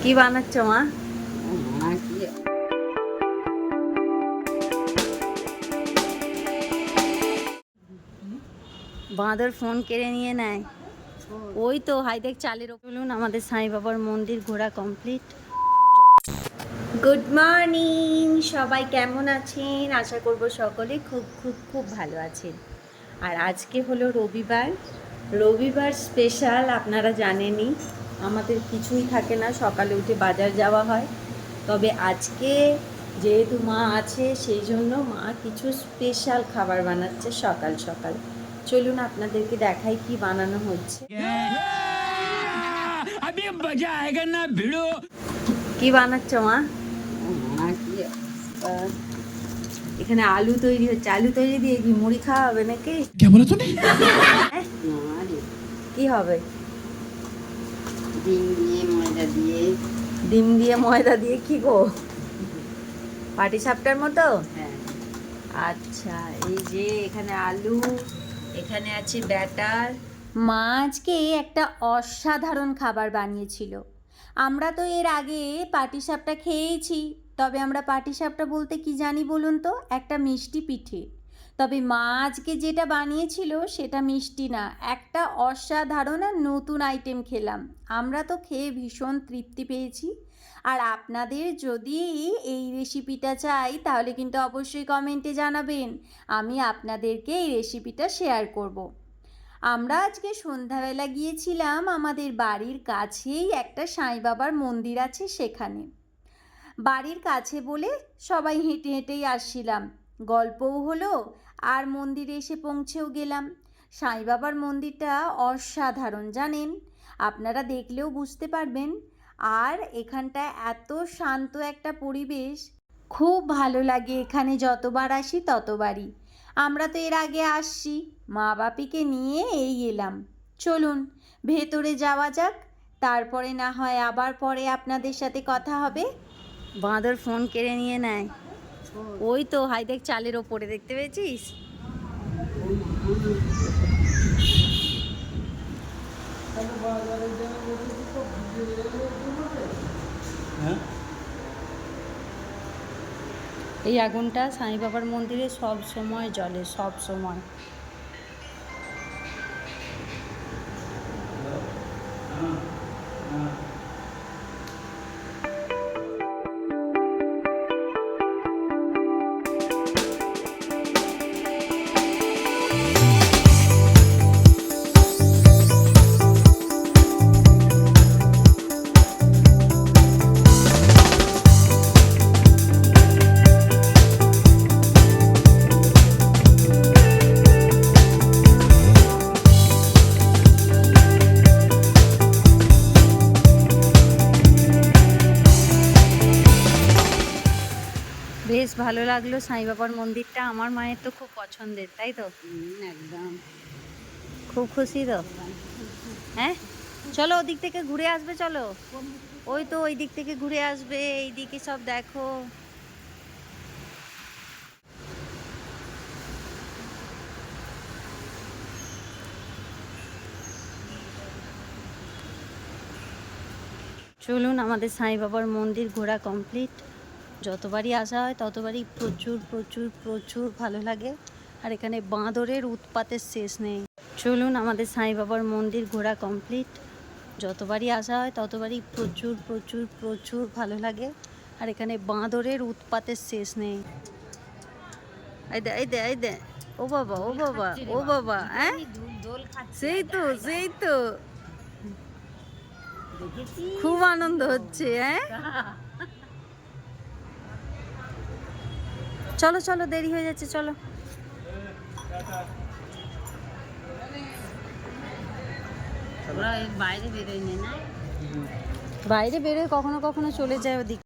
কি বানাচ্ছ মা? বাঁদর ফোন কেড়ে নিয়ে নেয়। ওই তো হাই দেখ চালের চলুন আমাদের সাই বাবার মন্দির ঘোরা কমপ্লিট। গুড মর্নিং সবাই, কেমন আছেন? আশা করব সকলে খুব খুব খুব ভালো আছেন। আর আজকে হলো রবিবার, রবিবার স্পেশাল। আপনারা জানেনই আমাদের কিছুই থাকে না, সকালে উঠে বাজার যাওয়া হয়। তবে আজকে যেহেতু মা আছে সেই জন্য মা কিছু স্পেশাল খাবার বানাচ্ছে সকাল সকাল। চলুন আপনাদেরকে দেখাই কি বানানো হচ্ছে। কি বানাচ্ছ মা? এখানে আলু তৈরি হচ্ছে। আলু তৈরি দিয়ে কি মুড়ি খাওয়া হবে নাকি? কি হবে? ডিম দিয়ে ময়দা দিয়ে। ডিম দিয়ে ময়দা দিয়ে কি গো? পাটি সাপটার মতো? হ্যাঁ। আচ্ছা, এই যে এখানে আলু, এখানে আছে ব্যাটার। মা আজকে একটা অসাধারণ খাবার বানিয়েছিল। আমরা তো এর আগে পাটিসাপটা খেয়েছি, তবে আমরা পাটিসাপটা বলতে কি জানি বলুন তো? একটা মিষ্টি পিঠে। তবে মা আজকে যেটা বানিয়েছিল সেটা মিষ্টি না, একটা অসাধারণ আর নতুন আইটেম খেলাম। আমরা তো খেয়ে ভীষণ তৃপ্তি পেয়েছি। আর আপনাদের যদি এই রেসিপিটা চাই তাহলে কিন্তু অবশ্যই কমেন্টে জানাবেন, আমি আপনাদেরকে এই রেসিপিটা শেয়ার করব। আমরা আজকে সন্ধ্যাবেলা গিয়েছিলাম আমাদের বাড়ির কাছেই একটা সাই বাবার মন্দির আছে সেখানে। বাড়ির কাছে বলে সবাই হেঁটে হেঁটেই আসছিলাম, গল্পও হলো আর মন্দিরে এসে পৌঁছেও গেলাম। সাই বাবার মন্দিরটা অসাধারণ জানেন, আপনারা দেখলেও বুঝতে পারবেন। আর এখানটা এত শান্ত একটা পরিবেশ, খুব ভালো লাগে এখানে যতবার আসি ততবারই। আমরা তো এর আগে আসছি, মা বাপিকে নিয়ে এই এলাম। চলুন ভেতরে যাওয়া যাক, তারপরে না হয় আবার পরে আপনাদের সাথে কথা হবে। বাঁদর ফোন কেড়ে নিয়ে নেয়। ওই তো হাই দেখ চালের ওপরে, দেখতে পেয়েছিস? এই আগুনটা সাই বাবার মন্দিরে সব সময় জ্বলে, সব সময়। বেশ ভালো লাগলো সাই বাবার মন্দিরটা। আমার মায়ের তো খুব পছন্দের, তাই তো? একদম খুব খুশি তো? হ্যাঁ, চলো ওদিক থেকে ঘুরে আসবে, চলো। ওই তো ওই দিক থেকে ঘুরে আসবে, এইদিকে সব দেখো। চলুন আমাদের সাই বাবার মন্দির ঘোরা কমপ্লিট। যতবারই আসা হয় ততবারই প্রচুর প্রচুর প্রচুর ভালো লাগে। আর এখানে বাঁদরের উৎপাতের শেষ নেই। চলুন আমাদের সাই বাবার মন্দির ঘোরা কমপ্লিট। যতবারই আসা হয় ততবারই প্রচুর প্রচুর প্রচুর ভালো লাগে। আর এখানে বাঁদরের উৎপাতের শেষ নেই। এই দে এই দে এই দে, ও বাবা ও বাবা ও বাবা, হ্যাঁ সেই তো সেই তো, খুব আনন্দ হচ্ছে। হ্যাঁ চলো চলো, দেরি হয়ে যাচ্ছে, চলো। বাইরে বেরোয়নি না? বাইরে বেরোয় কখনো কখনো চলে যায় ওদিক।